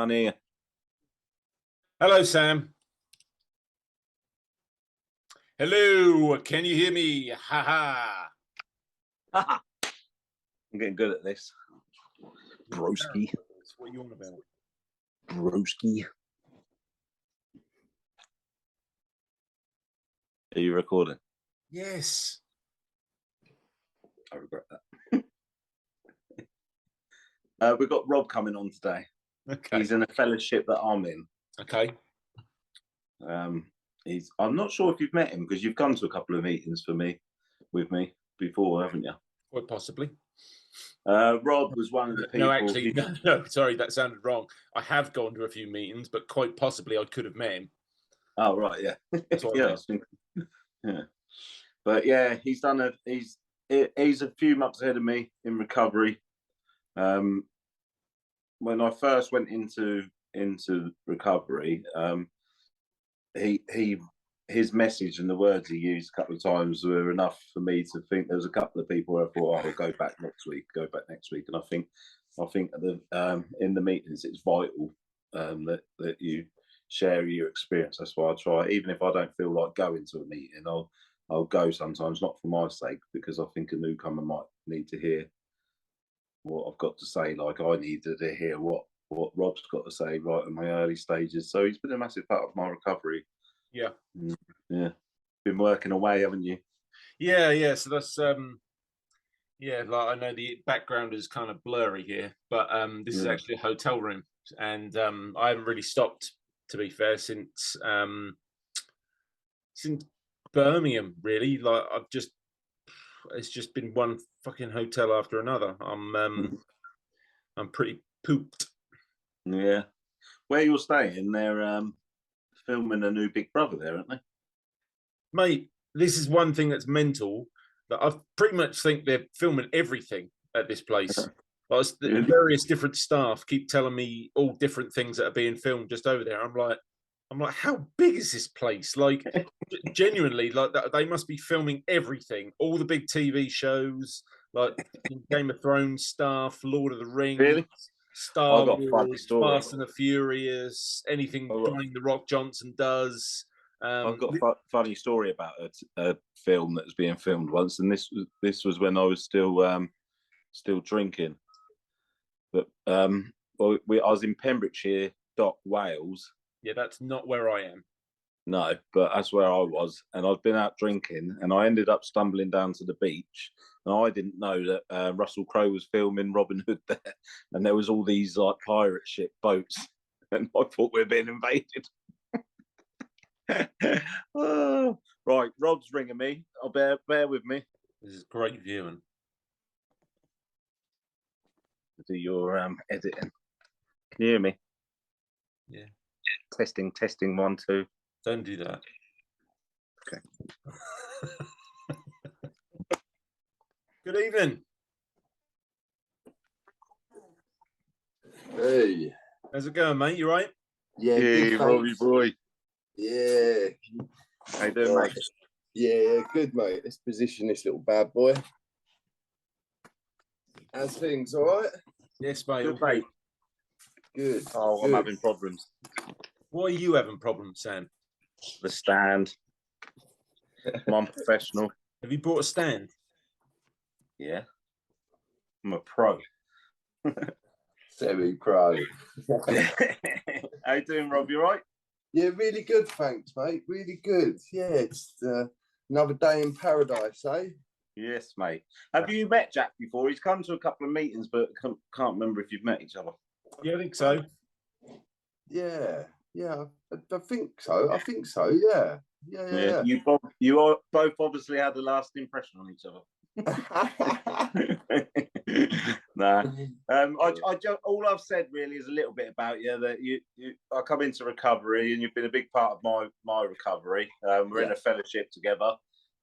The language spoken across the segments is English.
Can't hear you. Hello, Sam. Hello, can you hear me? Ha ha. I'm getting good at this. Broski. What are you on about? Broski. Are you recording? Yes. I regret that. We've got Rob coming on today. Okay. He's in a fellowship that I'm in. Okay. I'm not sure if you've met him because you've come to a couple of meetings with me before, haven't you? Quite possibly. Rob was one of the people. No, actually, no, sorry, that sounded wrong. I have gone to a few meetings, but quite possibly I could have met him. Oh right, yeah, yeah. Yeah. But yeah, he's a few months ahead of me in recovery. When I first went into recovery, his message and the words he used a couple of times were enough for me to think. There was a couple of people where I thought, "Oh, I'll go back next week," and I think in the meetings it's vital that you share your experience. That's why I try, even if I don't feel like going to a meeting, I'll go sometimes, not for my sake, because I think a newcomer might need to hear what I've got to say. Like I needed to hear what Rob's got to say right in my early stages. So he's been a massive part of my recovery. Yeah. Yeah. Been working away, haven't you? Yeah. So that's like I know the background is kind of blurry here, but this is actually a hotel room, and I haven't really stopped, to be fair, since Birmingham. Really, like it's just been one fucking hotel after another. I'm pretty pooped. Yeah. Where you're staying, they're filming a new Big Brother there, aren't they? Mate, this is one thing that's mental, that I pretty much think they're filming everything at this place. The various different staff keep telling me all different things that are being filmed just over there. I'm like, how big is this place? Like, genuinely, like they must be filming everything, all the big TV shows, like Game of Thrones stuff, Lord of the Rings, really? Star Wars, Fast and the Furious, anything Dwayne the Rock Johnson does. I've got a funny story about a film that was being filmed once, and this was when I was still drinking. But I was in Pembrokeshire Dock, Wales. Yeah, that's not where I am. No, but that's where I was, and I'd been out drinking, and I ended up stumbling down to the beach, and I didn't know that Russell Crowe was filming Robin Hood there, and there was all these like pirate ship boats, and I thought we were being invaded. Oh, right, Rob's ringing me. I'll bear with me. This is great viewing. Do your editing. Can you hear me? Yeah. Testing 1 2. Don't do that. Okay. Good evening. Hey. How's it going, mate? You right? Yeah, hey, good, Robbie boy. Yeah. How you doing, mate? Yeah, good, mate. Let's position this little bad boy. How's things, all right? Yes, mate. Good, mate. Good. Oh, good. I'm having problems. Why are you having problems, Sam? The stand. I'm unprofessional. Have you brought a stand? Yeah. I'm a pro. Semi-pro. How you doing, Rob? You all right? Yeah, really good, thanks, mate. Really good. Yeah, it's another day in paradise, eh? Yes, mate. Have you met Jack before? He's come to a couple of meetings, but can't remember if you've met each other. Yeah, I think so. Yeah, I think so. Yeah. You all both obviously had a lasting impression on each other. Nah. All I've said really is a little bit about you. That I come into recovery, and you've been a big part of my recovery. We're in a fellowship together.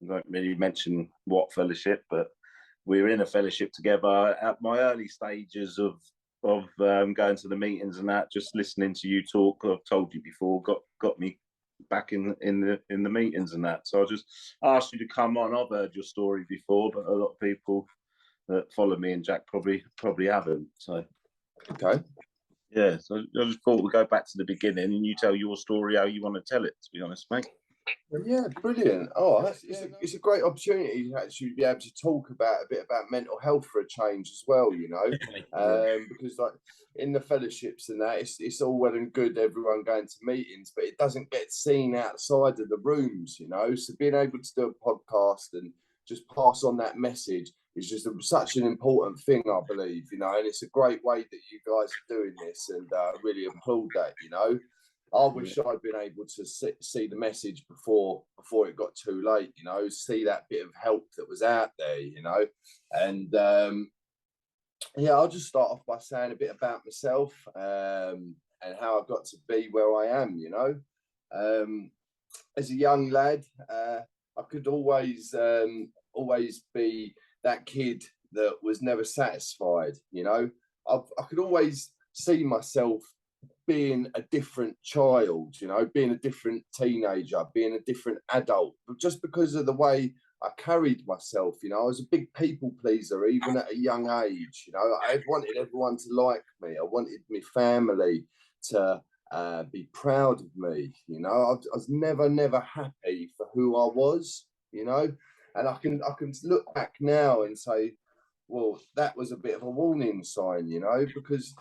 I won't really mention what fellowship, but we're in a fellowship together. At my early stages of going to the meetings and that, just listening to you talk, I've told you before, got me back in the meetings and that. So I just asked you to come on. I've heard your story before, but a lot of people that follow me and Jack probably haven't. So okay. Yeah, so I just thought we'd go back to the beginning and you tell your story how you want to tell it, to be honest, mate. Yeah, brilliant. Oh, it's a great opportunity to actually be able to talk about a bit about mental health for a change as well, you know. Because like in the fellowships and that, it's all well and good everyone going to meetings, but it doesn't get seen outside of the rooms, you know. So being able to do a podcast and just pass on that message is just such an important thing, I believe, you know. And it's a great way that you guys are doing this, and really applaud that, you know. I wish I'd been able to see the message before it got too late, you know, see that bit of help that was out there, you know. And yeah, I'll just start off by saying a bit about myself and how I got to be where I am, you know. As a young lad, I could always be that kid that was never satisfied, you know. I could always see myself being a different child, you know, being a different teenager, being a different adult, but just because of the way I carried myself, you know. I was a big people pleaser, even at a young age, you know. I wanted everyone to like me. I wanted my family to be proud of me, you know. I was never happy for who I was, you know. And I can look back now and say, well, that was a bit of a warning sign, you know, because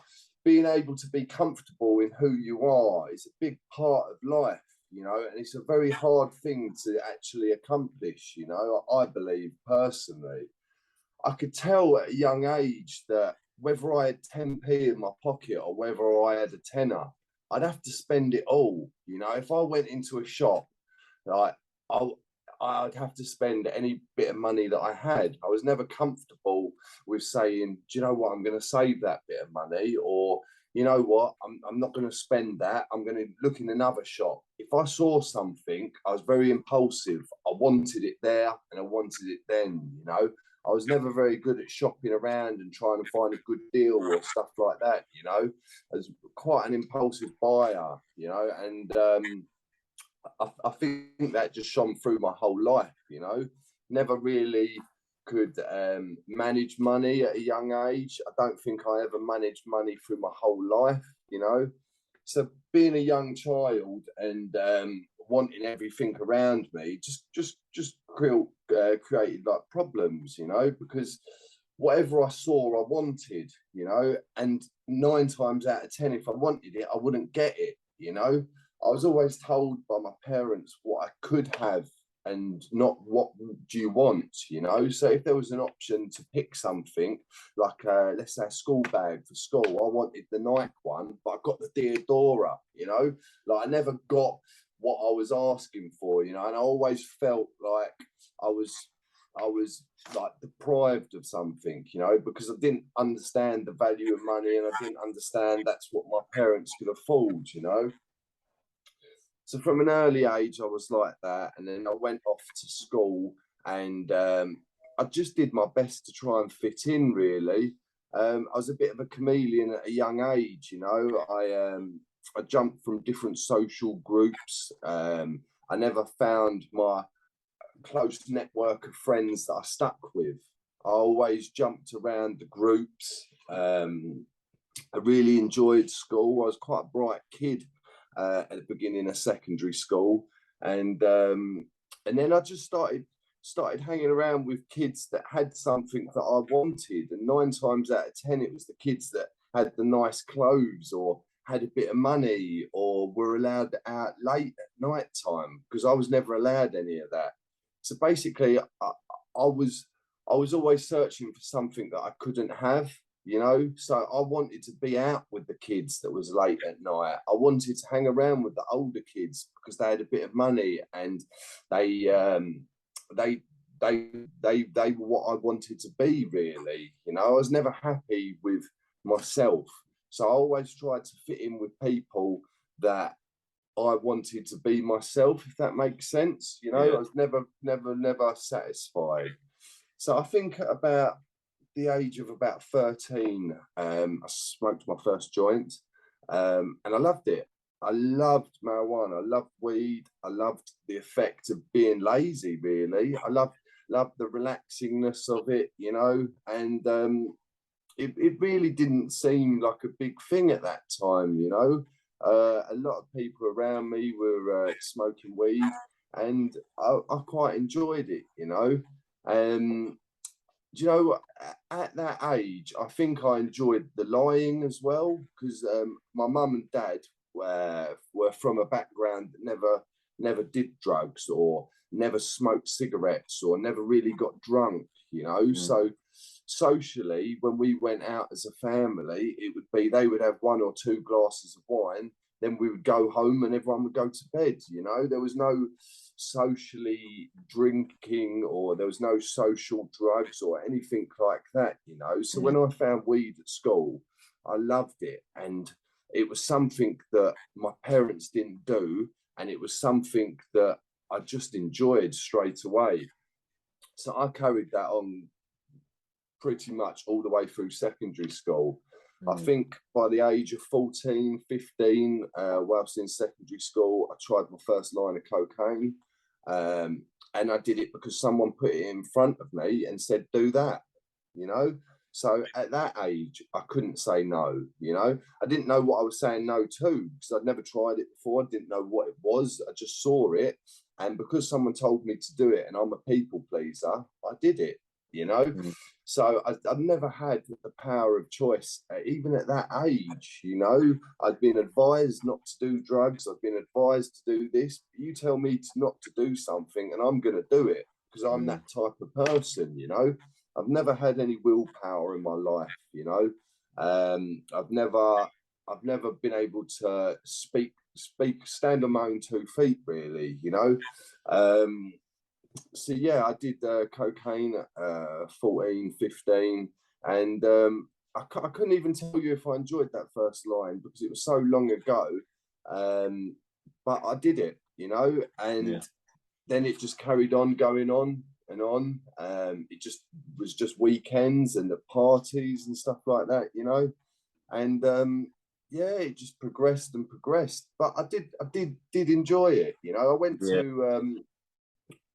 being able to be comfortable in who you are is a big part of life, you know, and it's a very hard thing to actually accomplish, you know, I believe personally. I could tell at a young age that whether I had 10p in my pocket or whether I had a tenner, I'd have to spend it all, you know. If I went into a shop, like I'd have to spend any bit of money that I had. I was never comfortable with saying, do you know what, I'm going to save that bit of money, or you know what, I'm not going to spend that. I'm going to look in another shop. If I saw something, I was very impulsive. I wanted it there and I wanted it then, you know. I was never very good at shopping around and trying to find a good deal or stuff like that, you know. I was quite an impulsive buyer, you know, and I think that just shone through my whole life, you know. Never really could manage money at a young age. I don't think I ever managed money through my whole life, you know. So being a young child and wanting everything around me just created like problems, you know, because whatever I saw, I wanted, you know, and 9 times out of 10, if I wanted it, I wouldn't get it, you know. I was always told by my parents what I could have and not what do you want, you know. So if there was an option to pick something like let's say a school bag for school, I wanted the Nike one, but I got the Diodora, you know. Like I never got what I was asking for, you know, and I always felt like I was like deprived of something, you know, because I didn't understand the value of money and I didn't understand that's what my parents could afford, you know. So from an early age, I was like that, and then I went off to school, and I just did my best to try and fit in. Really, I was a bit of a chameleon at a young age. You know, I jumped from different social groups. I never found my close network of friends that I stuck with. I always jumped around the groups. I really enjoyed school. I was quite a bright kid at the beginning of secondary school, and then I just started hanging around with kids that had something that I wanted, and 9 times out of 10 it was the kids that had the nice clothes or had a bit of money or were allowed out late at night time, because I was never allowed any of that. So basically I was always searching for something that I couldn't have, you know. So I wanted to be out with the kids that was late at night. I wanted to hang around with the older kids because they had a bit of money and they were what I wanted to be, really, you know. I was never happy with myself, so I always tried to fit in with people that I wanted to be myself, if that makes sense, you know. Yeah. I was never satisfied. So I think about the age of about 13, I smoked my first joint, and I loved it. I loved marijuana. I loved weed. I loved the effect of being lazy, really. I loved the relaxingness of it, you know. And it really didn't seem like a big thing at that time, you know. A lot of people around me were smoking weed, and I quite enjoyed it, you know. Do you know, at that age, I think I enjoyed the lying as well, because my mum and dad were from a background that never did drugs, or never smoked cigarettes, or never really got drunk, you know. So socially, when we went out as a family, it would be they would have 1 or 2 glasses of wine, then we would go home and everyone would go to bed, you know. There was no socially drinking, or there was no social drugs or anything like that, you know. So when I found weed at school, I loved it, and it was something that my parents didn't do, and it was something that I just enjoyed straight away. So I carried that on pretty much all the way through secondary school. I think by the age of 14, 15, whilst in secondary school, I tried my first line of cocaine. And I did it because someone put it in front of me and said, do that, you know. So at that age, I couldn't say no, you know. I didn't know what I was saying no to, because I'd never tried it before. I didn't know what it was. I just saw it. And because someone told me to do it, and I'm a people pleaser, I did it, you know. So I've never had the power of choice, even at that age, you know. I'd been advised not to do drugs. I've been advised to do this. You tell me not to do something, and I'm going to do it, because I'm that type of person, you know. I've never had any willpower in my life, you know. I've never been able to stand on my own 2 feet, really, you know. So yeah, I did cocaine at 14, 15, and I couldn't even tell you if I enjoyed that first line, because it was so long ago. But I did it, you know, and then it just carried on going on and on. It just was just weekends and the parties and stuff like that, you know. And yeah, it just progressed and progressed. But I did enjoy it, you know. I went to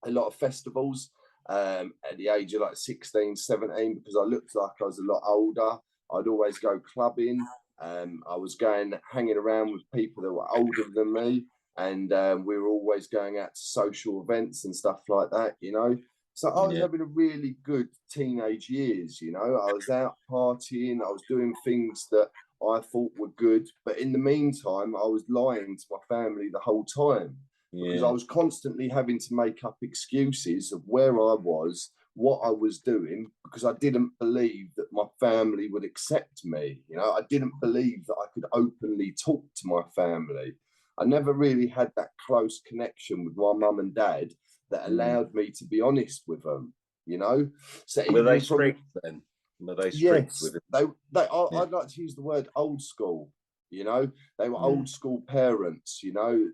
a lot of festivals at the age of like 16, 17, because I looked like I was a lot older. I'd always go clubbing. I was hanging around with people that were older than me, and we were always going out to social events and stuff like that, you know. So I was having a really good teenage years, you know. I was out partying, I was doing things that I thought were good, but in the meantime, I was lying to my family the whole time, because I was constantly having to make up excuses of where I was, what I was doing, because I didn't believe that my family would accept me. You know, I didn't believe that I could openly talk to my family. I never really had that close connection with my mum and dad that allowed me to be honest with them, you know. So were they strict then? Were they strict with it? I'd like to use the word old school, you know. They were old school parents, you know.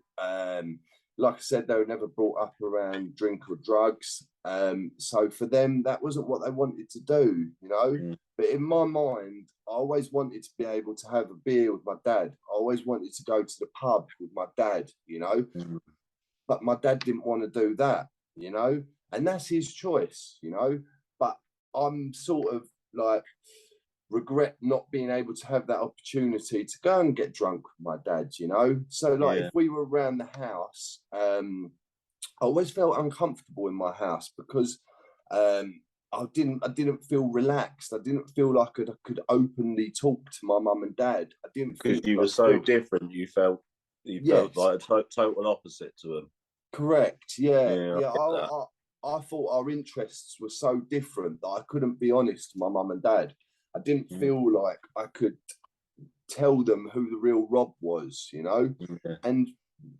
Like I said, they were never brought up around drink or drugs. So for them, that wasn't what they wanted to do, you know. But in my mind, I always wanted to be able to have a beer with my dad. I always wanted to go to the pub with my dad, you know. But my dad didn't want to do that, you know. And that's his choice, you know. But I'm sort of like, regret not being able to have that opportunity to go and get drunk with my dad, you know. So like if we were around the house, I always felt uncomfortable in my house, because I didn't feel relaxed. I didn't feel like I could openly talk to my mum and dad. I didn't, because you were so different. You felt like a total opposite to them. Correct. Yeah. I thought our interests were so different that I couldn't be honest to my mum and dad. I didn't feel like I could tell them who the real Rob was, you know. And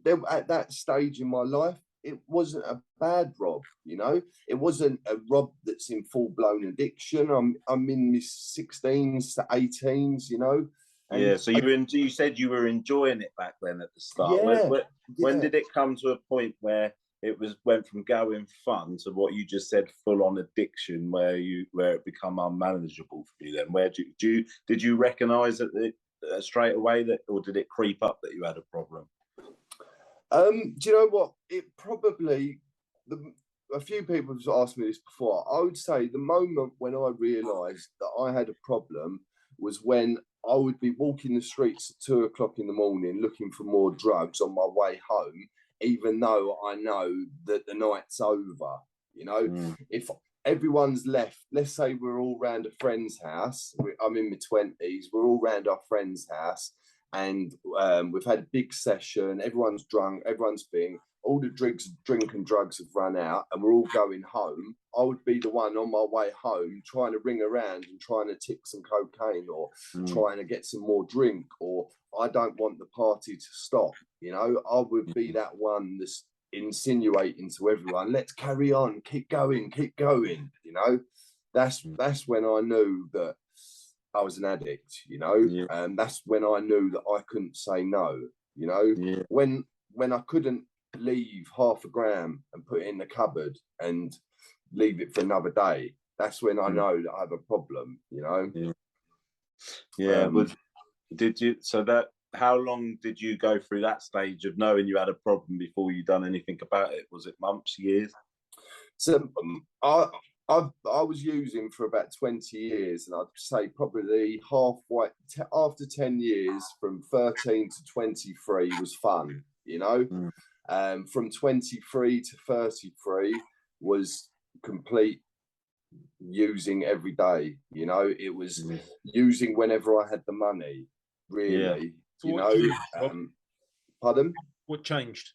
then at that stage in my life, it wasn't a bad Rob, you know. It wasn't a Rob that's in full-blown addiction. I'm in my 16s to 18s, you know. And so you said you were enjoying it back then at the start. When did it come to a point where it went from going fun to what you just said, full on addiction, where it become unmanageable for you? Then did you recognise it straight away, or did it creep up that you had a problem? Do you know what? It probably a few people have asked me this before. I would say the moment when I realised that I had a problem was when I would be walking the streets at 2 o'clock in the morning looking for more drugs on my way home, even though I know that the night's over. You know, if everyone's left, let's say we're all round a friend's house. I'm in my 20s. We're all round our friend's house, and we've had a big session. Everyone's drunk. Everyone's being. All the drink and drugs have run out, and we're all going home. I would be the one on my way home trying to ring around and trying to tip some cocaine or trying to get some more drink, or I don't want the party to stop. You know, I would be that one that's insinuating to everyone, let's carry on, keep going. You know, that's when I knew that I was an addict, you know, and that's when I knew that I couldn't say no, you know, when I couldn't leave half a gram and put it in the cupboard and leave it for another day, that's when I know that I have a problem, you know. But did you, so that, how long did you go through that stage of knowing you had a problem before you done anything about it? Was it months, years? So I was using for about 20 years, and I'd say probably halfway after 10 years, from 13 to 23 was fun, you know. From 23 to 33 was complete using every day, you know. It was using whenever I had the money, really. So you know, pardon? What changed?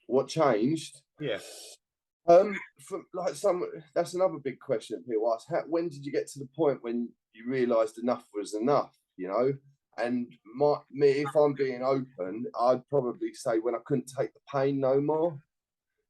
What changed? Yeah. From like that's another big question people ask. When did you get to the point when you realised enough was enough? You know, and me, if I'm being open, I'd probably say when I couldn't take the pain no more.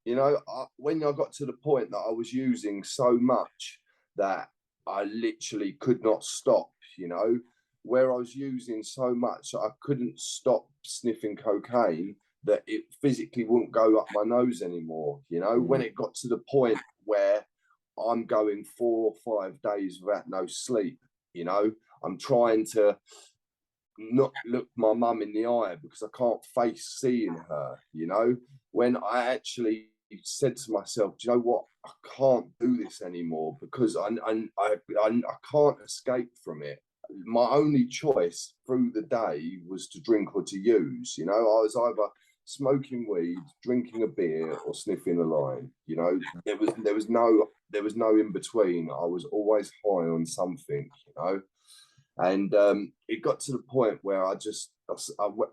You know, when I got to the point that I was using so much that I literally could not stop. You know, where I was using so much that I couldn't stop sniffing cocaine, that it physically wouldn't go up my nose anymore. You know, when it got to the point where I'm going 4 or 5 days without no sleep, you know, I'm trying to not look my mum in the eye because I can't face seeing her, you know, when I actually said to myself, do you know what, I can't do this anymore because I can't escape from it. My only choice through the day was to drink or to use. You know, I was either smoking weed, drinking a beer, or sniffing a line. You know, there was no in between. I was always high on something. You know, and it got to the point where I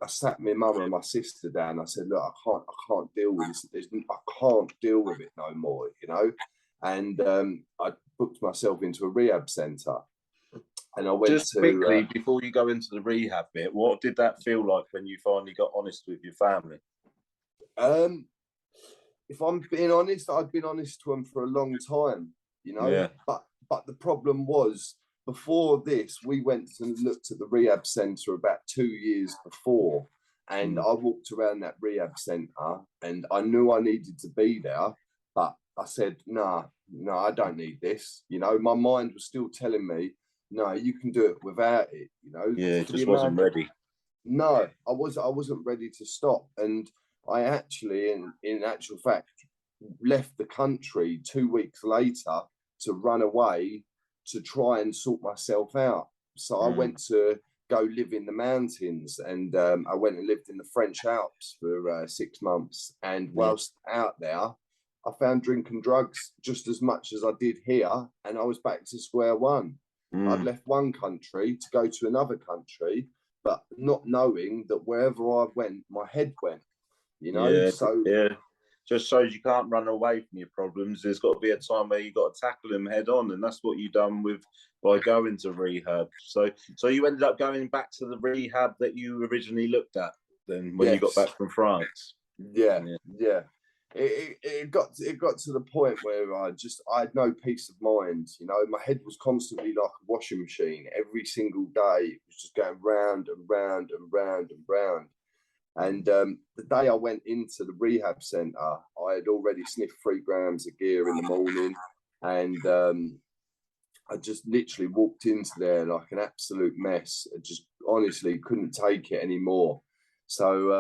sat my mum and my sister down. I said, look, I can't deal with this. I can't deal with it no more. You know, and I booked myself into a rehab centre. And I went just quickly before you go into the rehab bit, what did that feel like when you finally got honest with your family? If I'm being honest, I'd been honest to them for a long time, you know. But the problem was, before this, we went and looked at the rehab centre about 2 years before, and I walked around that rehab centre, and I knew I needed to be there, but I said, no, I don't need this. You know, my mind was still telling me, no, you can do it without it, you know. Yeah, just wasn't ready. No, I wasn't ready to stop. And I actually, in actual fact, left the country 2 weeks later to run away to try and sort myself out. So I went to go live in the mountains, and I went and lived in the French Alps for 6 months. And whilst out there, I found drinking drugs just as much as I did here, and I was back to square one. I'd left one country to go to another country, but not knowing that wherever I went, my head went, you know? Just shows you can't run away from your problems. There's got to be a time where you've got to tackle them head on, and that's what you've done by going to rehab. So you ended up going back to the rehab that you originally looked at then when you got back from France. Yeah. It got to the point where I had no peace of mind. You know, my head was constantly like a washing machine. Every single day, it was just going round and round and round and round. And the day I went into the rehab centre, I had already sniffed 3 grams of gear in the morning, and I just literally walked into there like an absolute mess. I just honestly couldn't take it anymore. So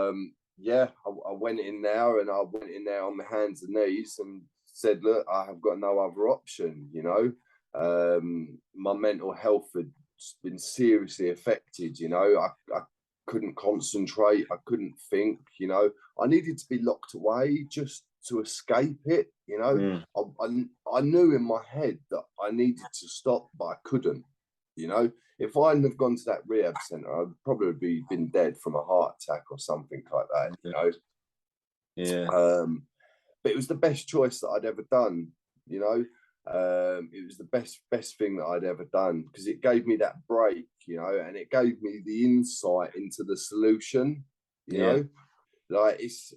I went in there, and I went in there on my hands and knees and said, look, I have got no other option, you know. My mental health had been seriously affected, you know. I couldn't concentrate, I couldn't think, you know. I needed to be locked away just to escape it, you know. I knew in my head that I needed to stop, but I couldn't, you know. If I hadn't have gone to that rehab centre, I'd probably been dead from a heart attack or something like that, you know. Yeah. But it was the best choice that I'd ever done, you know. It was the best thing that I'd ever done, because it gave me that break, you know, and it gave me the insight into the solution, you know. Like it's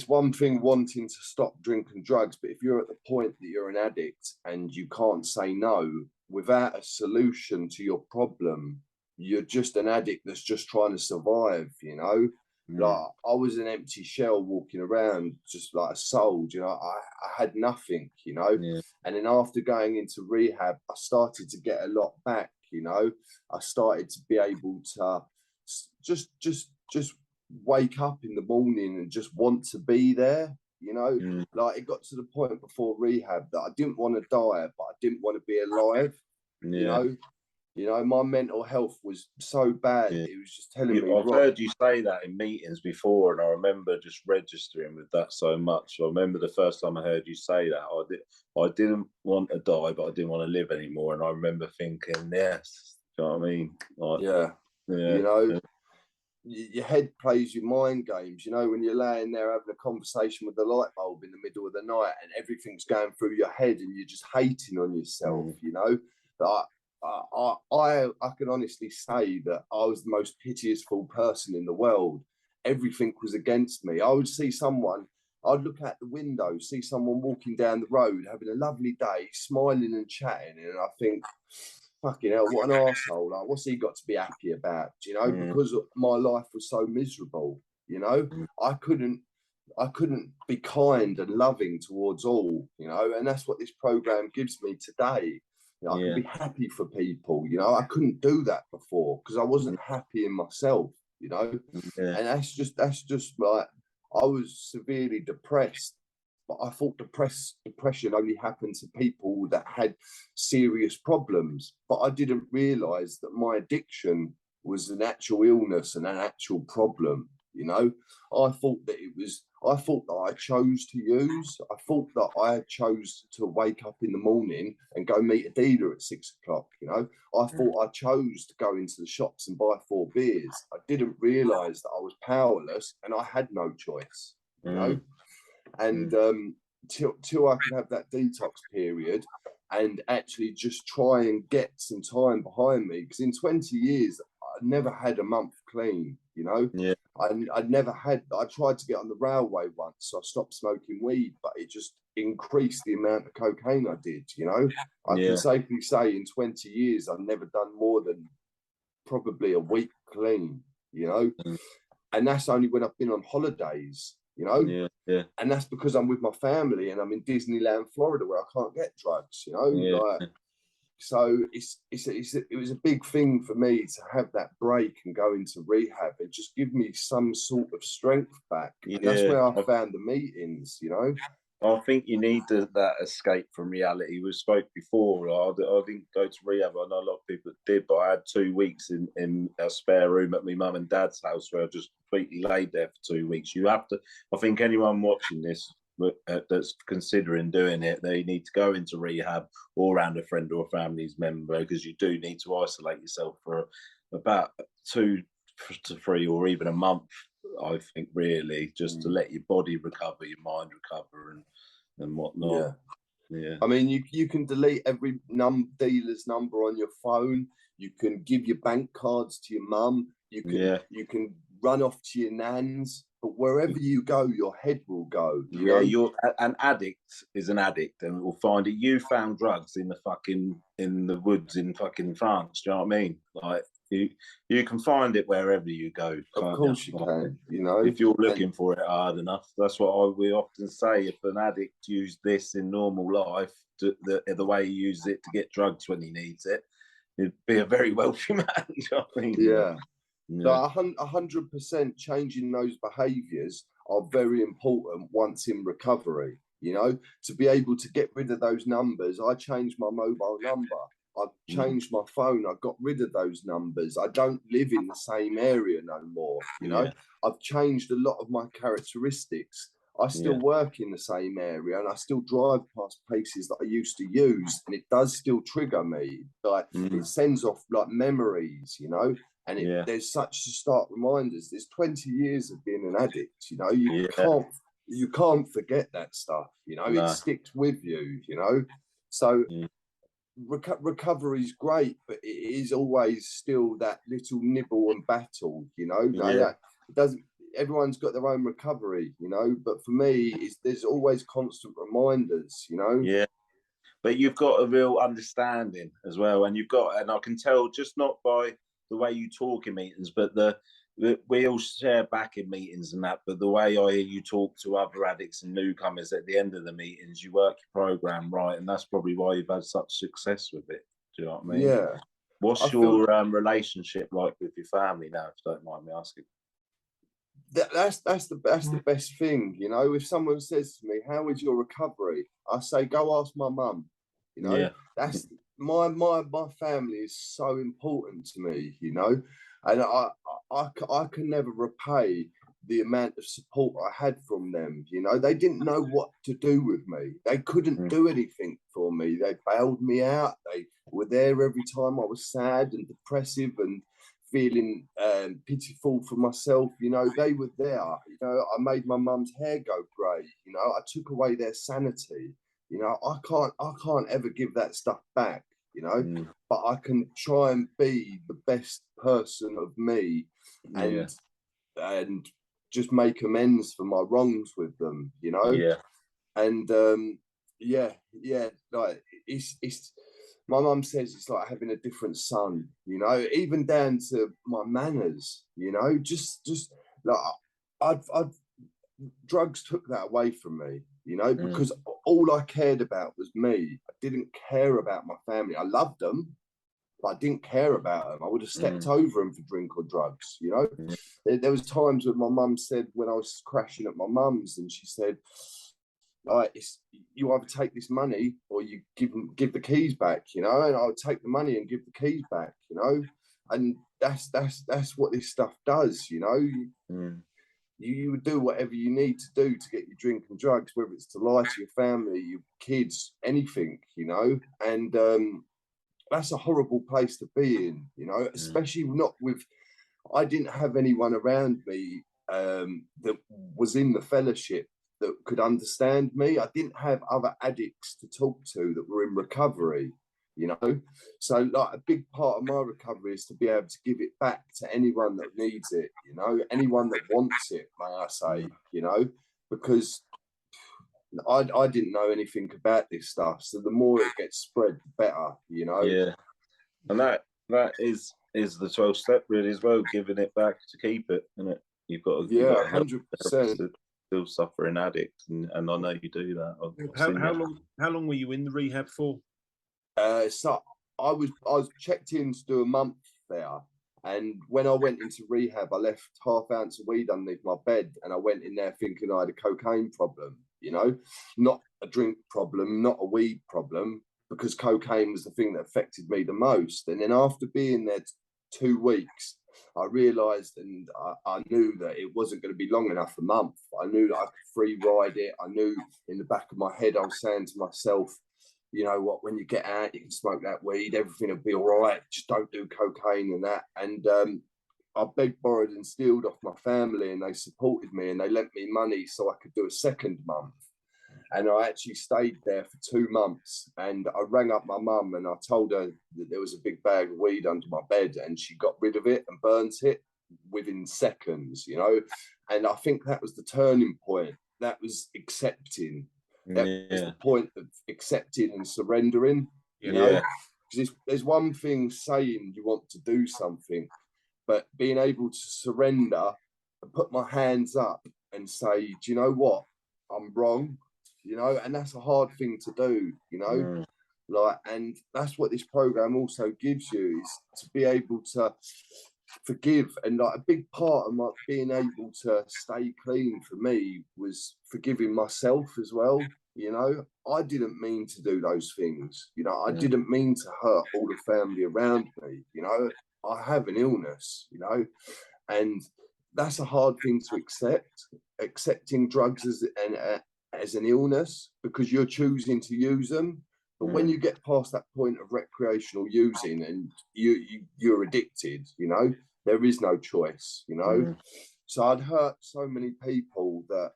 one thing wanting to stop drinking drugs, but if you're at the point that you're an addict and you can't say no without a solution to your problem, you're just an addict that's just trying to survive, you know. Like I was an empty shell walking around, just like a soul, you know. I had nothing, you know. And then after going into rehab, I started to get a lot back, you know. I started to be able to just wake up in the morning and just want to be there, you know. Like it got to the point before rehab that I didn't want to die, but I didn't want to be alive, you know. You know, my mental health was so bad. It was just telling me. I've heard you say that in meetings before, and I remember just registering with that so much. I remember the first time I heard you say that. I didn't want to die, but I didn't want to live anymore. And I remember thinking, yes, you know what I mean? Like, you know, your head plays your mind games. You know, when you're laying there having a conversation with the light bulb in the middle of the night, and everything's going through your head, and you're just hating on yourself. You know, that. I can honestly say that I was the most pitiable person in the world. Everything was against me. I would see someone, I'd look out the window, see someone walking down the road, having a lovely day, smiling and chatting, and I think, fucking hell, what an arsehole. Like, what's he got to be happy about? You know, because my life was so miserable, you know. I couldn't be kind and loving towards all, you know, and that's what this program gives me today. You know, I can be happy for people, you know. I couldn't do that before because I wasn't happy in myself, you know. And that's just like, I was severely depressed, but I thought depression only happened to people that had serious problems. But I didn't realize that my addiction was an actual illness and an actual problem, you know. I thought that I chose to use. I thought that I chose to wake up in the morning and go meet a dealer at 6 o'clock, you know. I thought I chose to go into the shops and buy 4 beers. I didn't realize that I was powerless and I had no choice, you know. And till I could have that detox period and actually just try and get some time behind me, because in 20 years I never had a month clean, you know. I'd never had. I tried to get on the railway once, so I stopped smoking weed, but it just increased the amount of cocaine I did, you know. I can safely say in 20 years I've never done more than probably a week clean, you know. And that's only when I've been on holidays, you know. And that's because I'm with my family and I'm in Disneyland, Florida, where I can't get drugs, you know. Like, so it was a big thing for me to have that break and go into rehab and just give me some sort of strength back. And that's where I found the meetings, you know. I think you need that escape from reality. We spoke before. I didn't go to rehab. I know a lot of people that did, but I had 2 weeks in a spare room at my mum and dad's house where I just completely laid there for 2 weeks. You have to. I think anyone watching this that's considering doing it, they need to go into rehab or around a friend or a family's member, because you do need to isolate yourself for about 2 to 3 or even a month. I think really just to let your body recover, your mind recover, and whatnot. I mean, you can delete every dealer's number on your phone. You can give your bank cards to your mum. You can run off to your nans. But wherever you go, your head will go. You know? You're an addict is an addict, and will find it. You found drugs in the woods in fucking France. Do you know what I mean? Like you can find it wherever you go. Of course you can. You know, if you're looking for it hard enough. That's what we often say. If an addict used this in normal life, the way he uses it to get drugs when he needs it, he'd be a very wealthy man. Do you know what I mean? So 100% changing those behaviours are very important once in recovery. you know, to be able to get rid of those numbers. I changed my mobile number. I've changed my phone. I got rid of those numbers. I don't live in the same area no more, you know. I've changed a lot of my characteristics. I still work in the same area and I still drive past places that I used to use, and it does still trigger me. Like it sends off like memories, you know, and there's such stark reminders. There's 20 years of being an addict, you know, you can't forget that stuff, you know, it sticks with you, you know. So recovery is great, but it is always still that little nibble and battle, you know. That it doesn't, everyone's got their own recovery, you know, but for me there's always constant reminders, you know. But you've got a real understanding as well, and I can tell just not by the way you talk in meetings, but we all share back in meetings and that, but the way I hear you talk to other addicts and newcomers at the end of the meetings, you work your program right, and that's probably why you've had such success with it. Do you know what I mean? What's your relationship like with your family now, if you don't mind me asking? That's the best thing, you know. If someone says to me, "How is your recovery?" I say, "Go ask my mum." You know, that's my family is so important to me, you know, and I can never repay the amount of support I had from them. You know, they didn't know what to do with me. They couldn't do anything for me. They bailed me out. They were there every time I was sad and depressive and feeling pitiful for myself. You know, they were there. You know, I made my mum's hair go grey. You know, I took away their sanity. You know, I can't ever give that stuff back, you know, but I can try and be the best person of me and just make amends for my wrongs with them, you know. And like it's my mum says it's like having a different son, you know, even down to my manners, you know. Just like I've drugs took that away from me, you know, because all I cared about was me. I didn't care about my family. I loved them, but I didn't care about them. I would have stepped over them for drink or drugs, you know. There was times when my mum said, when I was crashing at my mum's, and she said, you either take this money or you give the keys back, you know. And I would take the money and give the keys back, you know. And that's what this stuff does, you know. You would do whatever you need to do to get your drink and drugs, whether it's to lie to your family, your kids, anything, you know. And that's a horrible place to be in, you know, especially not with, I didn't have anyone around me that was in the fellowship that could understand me. I didn't have other addicts to talk to that were in recovery, you know. So like a big part of my recovery is to be able to give it back to anyone that needs it, you know, anyone that wants it, may I say, you know, because I didn't know anything about this stuff. So the more it gets spread, the better, you know. And that is the 12-step really as well, giving it back to keep it, isn't it? You've got to 100%. Still suffering addict, and I know you do that. How long were you in the rehab for? So I was checked in to do a month there, and when I went into rehab, I left half ounce of weed underneath my bed, and I went in there thinking I had a cocaine problem, you know, not a drink problem, not a weed problem, because cocaine was the thing that affected me the most. And then after being there 2 weeks, I realised and I knew that it wasn't going to be long enough, a month. I knew that I could free ride it. I knew in the back of my head I was saying to myself, you know what, when you get out, you can smoke that weed, everything will be all right, just don't do cocaine and that. And I begged, borrowed and stealed off my family, and they supported me and they lent me money so I could do a second month. And I actually stayed there for 2 months, and I rang up my mum and I told her that there was a big bag of weed under my bed, and she got rid of it and burnt it within seconds, you know. And I think that was the turning point. That was accepting. That was the point of accepting and surrendering, you know. Because there's one thing saying you want to do something, but being able to surrender and put my hands up and say, do you know what, I'm wrong, you know. And that's a hard thing to do, you know. Like, and that's what this program also gives you, is to be able to forgive. And like a big part of my being able to stay clean for me was forgiving myself as well, you know, I didn't mean to do those things. You know, I didn't mean to hurt all the family around me. You know, I have an illness, you know, and that's a hard thing to accept, accepting drugs as an illness, because you're choosing to use them. But when you get past that point of recreational using and you're addicted, you know, there is no choice, you know. So I'd hurt so many people that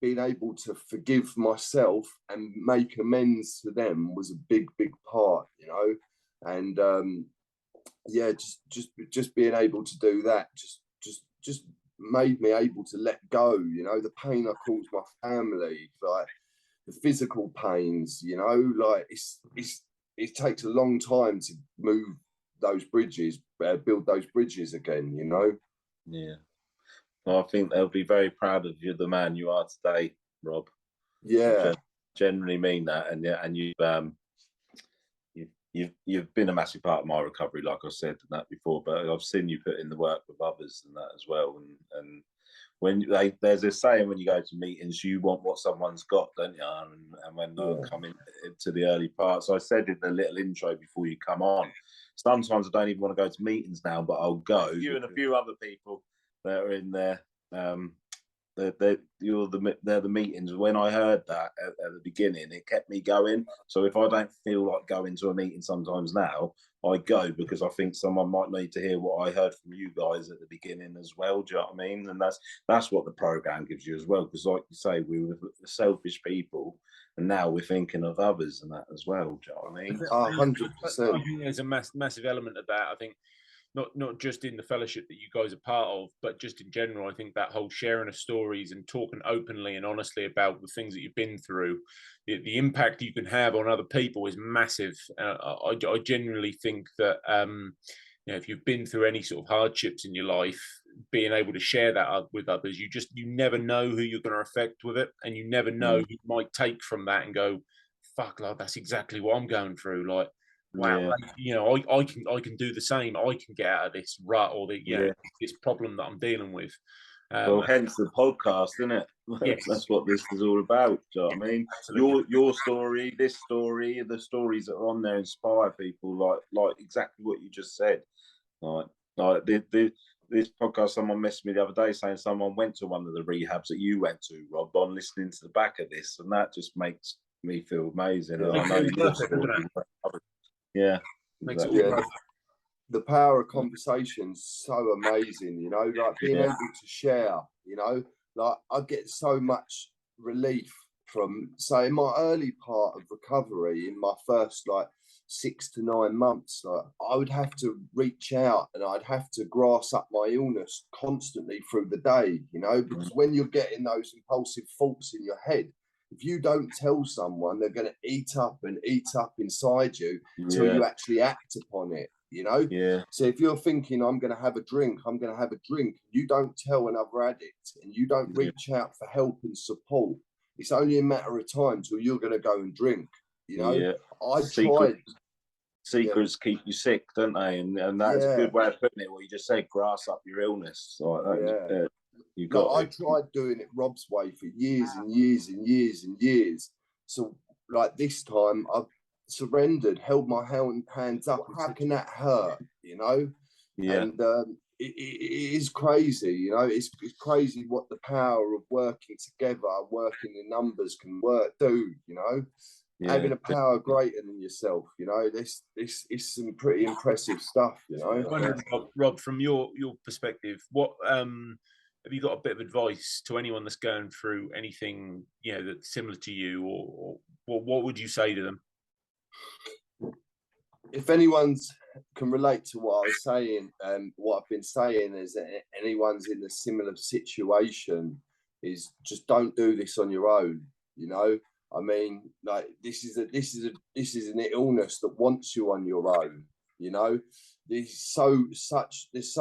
being able to forgive myself and make amends to them was a big part, you know. And yeah, just being able to do that just made me able to let go, you know. The pain I caused my family, like the physical pains, you know, like it takes a long time to move those bridges, build those bridges again, you know. Yeah. Well, I think they'll be very proud of you, the man you are today, Rob. Yeah. I generally mean that, and you've been a massive part of my recovery, like I said that before. But I've seen you put in the work with others and that as well. And when there's a saying, when you go to meetings, you want what someone's got, don't you? And when I come into the early parts, I said in the little intro before you come on, sometimes I don't even want to go to meetings now, but I'll go. You and a few other people that are in there. They're the meetings. When I heard that at the beginning, it kept me going. So if I don't feel like going to a meeting sometimes now, I go because I think someone might need to hear what I heard from you guys at the beginning as well. Do you know what I mean? And that's what the program gives you as well. Because like you say, we were selfish people, and now we're thinking of others and that as well. Do you know what I mean? 100%. I think there's a massive element of that. I think not just in the fellowship that you guys are part of, but just in general. I think that whole sharing of stories and talking openly and honestly about the things that you've been through, the impact you can have on other people is massive. I genuinely think that you know, if you've been through any sort of hardships in your life, being able to share that with others, you never know who you're going to affect with it, and you never know who you might take from that and go, fuck, like that's exactly what I'm going through. Like, wow, you know, I can do the same. I can get out of this rut or this problem that I'm dealing with. Well, hence the podcast, isn't it? Yes. That's what this is all about. Do you know what I mean? Absolutely. Your story, this story, the stories that are on there inspire people, like exactly what you just said. Like this podcast, someone messaged me the other day saying someone went to one of the rehabs that you went to, Rob, on listening to the back of this, and that just makes me feel amazing. And I know your story. Yeah, exactly. The power of conversation's so amazing, you know, like being able to share, you know, like I get so much relief from, say, in my early part of recovery, in my first like 6 to 9 months, like I would have to reach out and I'd have to grass up my illness constantly through the day, you know, because when you're getting those impulsive thoughts in your head, if you don't tell someone, they're going to eat up inside you till you actually act upon it, you know? So if you're thinking, I'm going to have a drink, you don't tell another addict and you don't reach out for help and support, it's only a matter of time till you're going to go and drink, you know? I tried. Secrets keep you sick, don't they? And that's a good way of putting it, what you just said, grass up your illness. Like that. I tried doing it Rob's way for years and years and years and years. So like this time I've surrendered, held my hands up. How can that hurt, you know? And it is crazy, you know. It's crazy what the power of working together, working in numbers can do, you know. Having a power greater than yourself, you know. This is some pretty impressive stuff, you know. Rob, from your perspective, what have you got a bit of advice to anyone that's going through anything, you know, that's similar to you, or what would you say to them? If anyone can relate to what I was saying, what I've been saying is that anyone's in a similar situation, is just don't do this on your own, you know. I mean, like this is an illness that wants you on your own, you know. There's so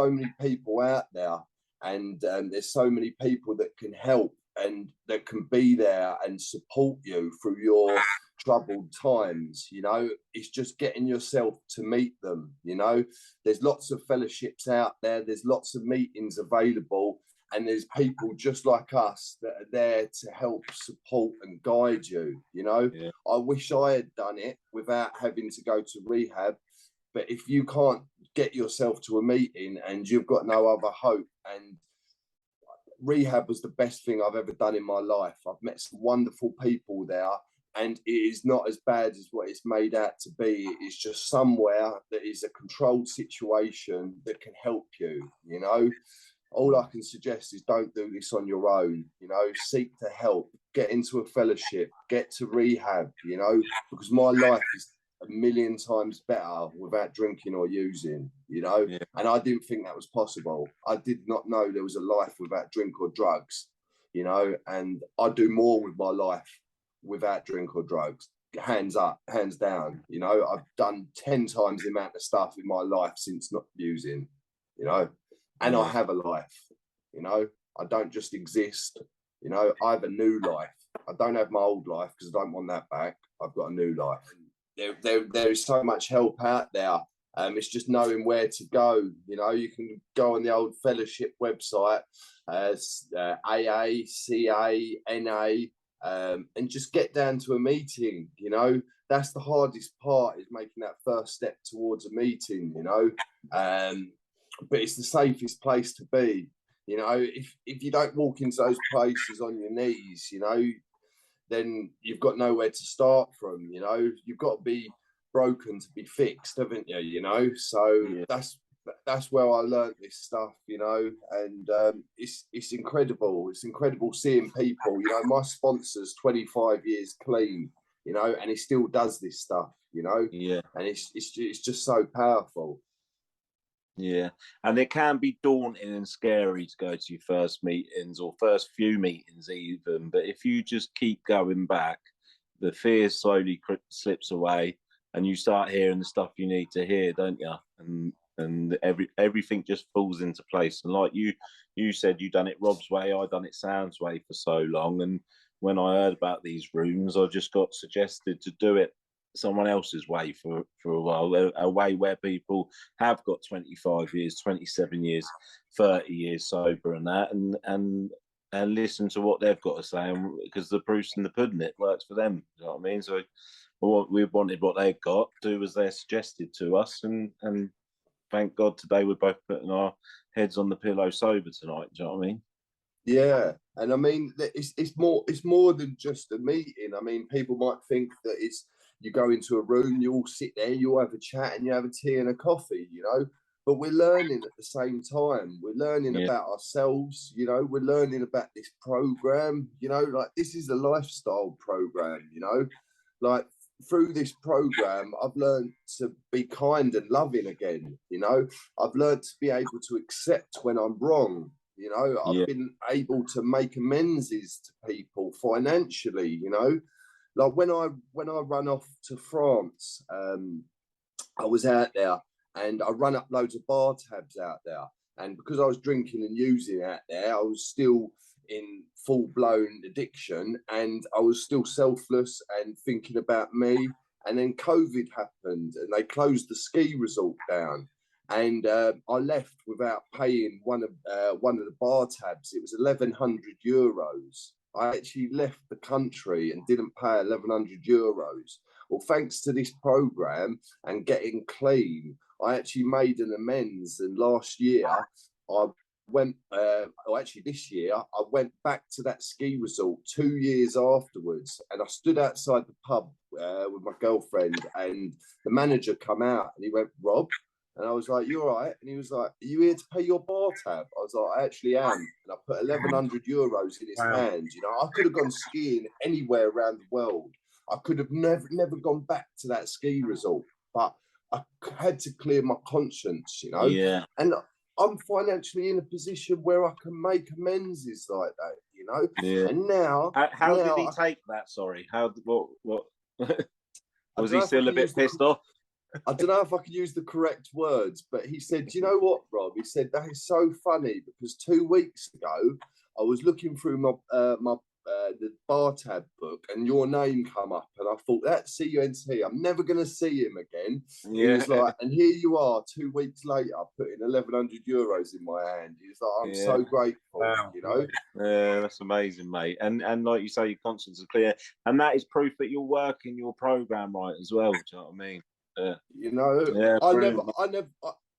many people out there, and there's so many people that can help and that can be there and support you through your troubled times, you know. It's just getting yourself to meet them, you know. There's lots of fellowships out there, there's lots of meetings available, and there's people just like us that are there to help, support, and guide you. You know, I wish I had done it without having to go to rehab. But if you can't get yourself to a meeting and you've got no other hope, and rehab was the best thing I've ever done in my life. I've met some wonderful people there, and it is not as bad as what it's made out to be. It's just somewhere that is a controlled situation that can help you, you know. All I can suggest is don't do this on your own, you know, seek to help, get into a fellowship, get to rehab, you know, because my life is a million times better without drinking or using, you know. And I didn't think that was possible. I did not know there was a life without drink or drugs, you know, and I do more with my life without drink or drugs, hands up, hands down. You know, I've done 10 times the amount of stuff in my life since not using, you know, and I have a life, you know. I don't just exist, you know. I have a new life. I don't have my old life because I don't want that back. I've got a new life. There is so much help out there. It's just knowing where to go. You know, you can go on the old fellowship website, AA, CA, NA, and just get down to a meeting. You know, that's the hardest part, is making that first step towards a meeting, you know. But it's the safest place to be. You know, if you don't walk into those places on your knees, you know, then you've got nowhere to start from. You know, you've got to be broken to be fixed, haven't you? You know, so that's where I learned this stuff, you know, and it's incredible. It's incredible seeing people. You know, my sponsor's 25 years clean, you know, and he still does this stuff, you know. And it's just so powerful. And it can be daunting and scary to go to your first meetings or first few meetings even, but if you just keep going back, the fear slowly slips away and you start hearing the stuff you need to hear, don't you? And everything just falls into place. And like you said, you done it Rob's way, I done it Sam's way for so long, and when I heard about these rooms, I just got suggested to do it someone else's way for a while, a way where people have got 25 years, 27 years, 30 years sober and that, and listen to what they've got to say, because the proof's in the pudding, it works for them. You know what I mean? So we wanted what they've got, do as they're suggested to us, and thank God today we're both putting our heads on the pillow sober tonight. Do you know what I mean? Yeah, and I mean, it's more than just a meeting. I mean, people might think that it's, you go into a room, you all sit there, you all have a chat, and you have a tea and a coffee, you know. But we're learning at the same time. We're learning about ourselves, you know. We're learning about this program, you know. Like, this is a lifestyle program, you know. Like, through this program, I've learned to be kind and loving again, you know. I've learned to be able to accept when I'm wrong. You know, I've been able to make amends to people financially, you know. Like when I run off to France, I was out there and I run up loads of bar tabs out there. And because I was drinking and using out there, I was still in full-blown addiction, and I was still selfless and thinking about me. And then COVID happened and they closed the ski resort down. And I left without paying one of the bar tabs. It was 1,100 euros. I actually left the country and didn't pay 1,100 euros. Well, thanks to this program and getting clean, I actually made an amends. And last year, I went, this year, I went back to that ski resort 2 years afterwards. And I stood outside the pub with my girlfriend, and the manager come out and he went, "Rob." And I was like, "You all right?" And he was like, "Are you here to pay your bar tab?" I was like, "I actually am." And I put 1,100 euros in his hand. You know, I could have gone skiing anywhere around the world. I could have never gone back to that ski resort, but I had to clear my conscience, you know. And I'm financially in a position where I can make amends like that, you know. And now, how did he take that? Sorry, what? Was he still a bit pissed off? I don't know if I can use the correct words, but he said, "Do you know what, Rob?" He said, "That is so funny because 2 weeks ago I was looking through the bar tab book and your name come up, and I thought, that's CUNT. I'm never going to see him again." He was like, "And here you are 2 weeks later putting 1,100 euros in my hand." He was like, "I'm so grateful." Wow. you know. Yeah, that's amazing, mate. And like you say, your conscience is clear, and that is proof that you're working your program right as well. Do you know what I mean? You know, Yeah,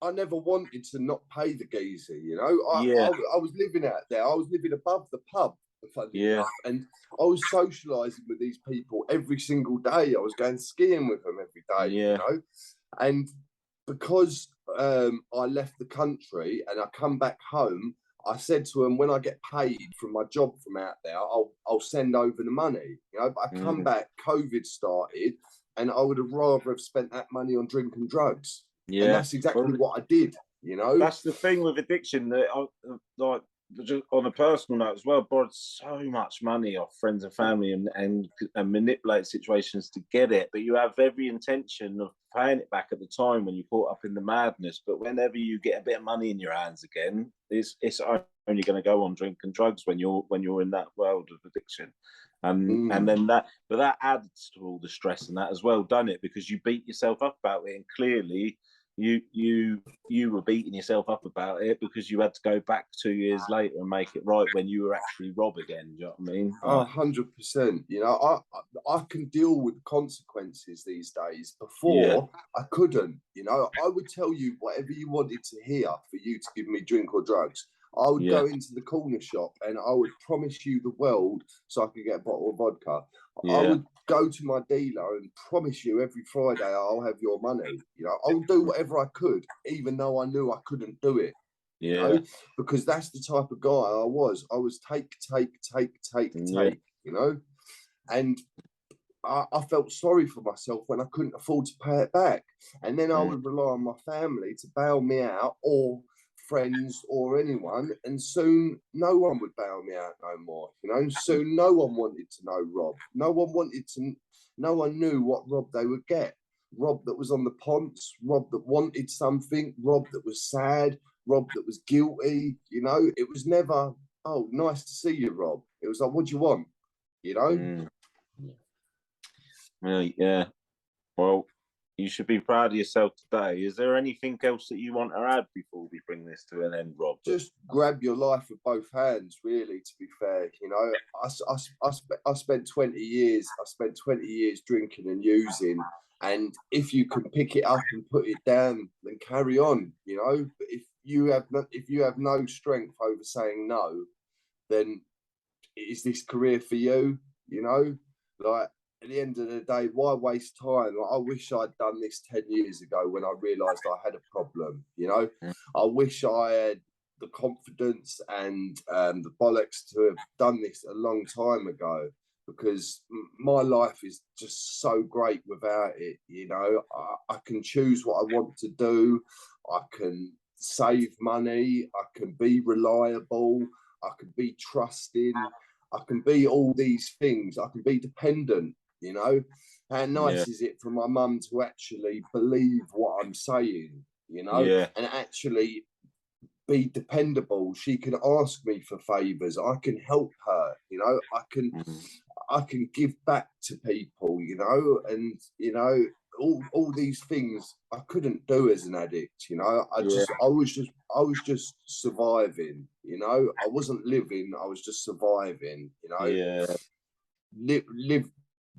I never wanted to not pay the geezer. You know, Yeah. I was living out there. I was living above the pub, funny enough, and I was socialising with these people every single day. I was going skiing with them every day. Yeah. You know, and because I left the country and I come back home, I said to them, when I get paid from my job from out there, I'll send over the money. You know, but I come back, COVID started, and I would have rather have spent that money on drink and drugs. Yeah, and that's exactly what I did. You know, that's the thing with addiction. That like just on a personal note as well, borrowed so much money off friends and family and manipulate situations to get it. But you have every intention of paying it back at the time when you're caught up in the madness. But whenever you get a bit of money in your hands again, it's only going to go on drink and drugs when you're in that world of addiction. And then that adds to all the stress and that as well, done it, because you beat yourself up about it, and clearly you were beating yourself up about it because you had to go back 2 years later and make it right when you were actually Rob again. Do you know what I mean? 100%. You know, I can deal with the consequences these days. Before, I couldn't. You know, I would tell you whatever you wanted to hear for you to give me drink or drugs. I would go into the corner shop and I would promise you the world so I could get a bottle of vodka. I would go to my dealer and promise you every Friday I'll have your money. You know, I would do whatever I could, even though I knew I couldn't do it. You know, because that's the type of guy I was. I was take, you know, and I felt sorry for myself when I couldn't afford to pay it back. And then I would rely on my family to bail me out, or friends or anyone, and soon no one would bail me out no more. You know, soon no one wanted to know Rob. No one knew what Rob they would get. Rob that was on the ponce, Rob that wanted something, Rob that was sad, Rob that was guilty. You know, it was never, oh, nice to see you, Rob. It was like, what do you want? You know? Yeah. Well, you should be proud of yourself today. Is there anything else that you want to add before we bring this to an end, Rob? Just grab your life with both hands, really, to be fair. You know, I spent 20 years, drinking and using. And if you can pick it up and put it down, then carry on, you know. But if you have no strength over saying no, then is this career for you? You know, like, at the end of the day, why waste time? Like, I wish I'd done this 10 years ago when I realised I had a problem, you know? I wish I had the confidence and the bollocks to have done this a long time ago, because my life is just so great without it, you know? I can choose what I want to do. I can save money. I can be reliable. I can be trusting. I can be all these things. I can be dependent. You know, how nice is it for my mum to actually believe what I'm saying, you know, and actually be dependable. She can ask me for favors. I can help her, you know, I can give back to people, you know, and, you know, all these things I couldn't do as an addict, you know. I was just surviving, you know. I wasn't living, I was just surviving, you know.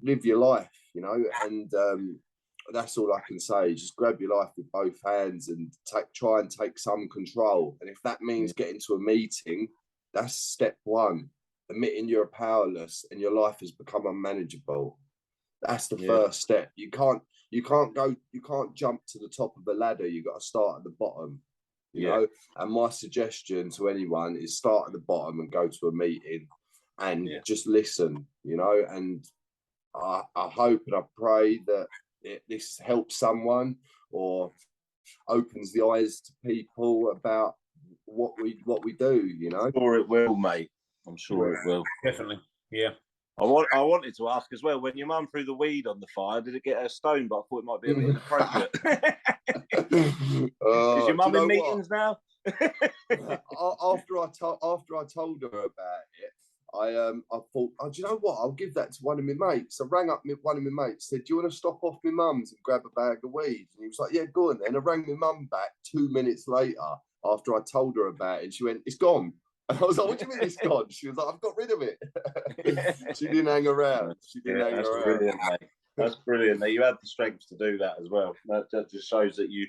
Live your life, you know, and that's all I can say. Just grab your life with both hands and try and take some control. And if that means getting to a meeting, that's step one. Admitting you're powerless and your life has become unmanageable. That's the first step. You can't jump to the top of the ladder. You got to start at the bottom, you know. And my suggestion to anyone is start at the bottom and go to a meeting and just listen, you know. And I hope and I pray that this helps someone or opens the eyes to people about what we do, you know. I'm sure it will, mate. I'm sure it will. Definitely. Yeah. I wanted to ask as well, when your mum threw the weed on the fire, did it get her stoned? But I thought it might be a bit inappropriate. Is your mum in meetings now? After I told her about it, I thought, oh, do you know what? I'll give that to one of my mates. I rang up one of my mates, said, do you want to stop off my mum's and grab a bag of weed? And he was like, yeah, go on then. I rang my mum back 2 minutes later after I told her about it. And she went, it's gone. And I was like, what do you mean it's gone? She was like, I've got rid of it. She didn't hang around. She didn't hang that's around. brilliant, mate. That's brilliant that you had the strength to do that as well. That just shows that you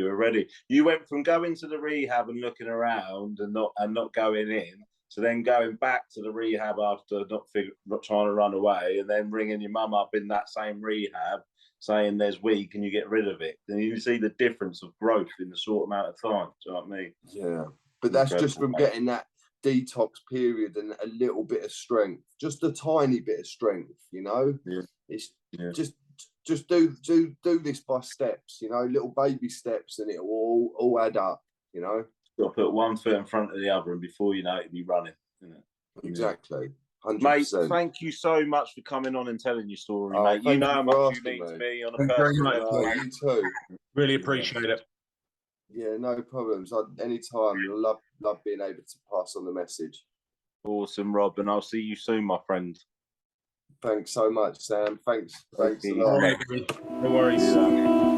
were ready. You went from going to the rehab and looking around and not going in, to then going back to the rehab after not trying to run away, and then ringing your mum up in that same rehab saying there's weed, can you get rid of it? Then you see the difference of growth in the short amount of time. Do you know what I mean? Yeah, but that's just from getting that detox period and a little bit of strength, just a tiny bit of strength, you know. Yeah. It's just do this by steps, you know, little baby steps, and it'll all add up, you know. Got to put one foot in front of the other, and before you know it, you'll be running. Isn't it? Exactly. 100%. Mate, thank you so much for coming on and telling your story, mate. You know how much you mean to me on a personal level. You too. Really appreciate it. Yeah, no problems. Anytime. Love being able to pass on the message. Awesome, Rob, and I'll see you soon, my friend. Thanks so much, Sam. Thanks a you. lot. No worries.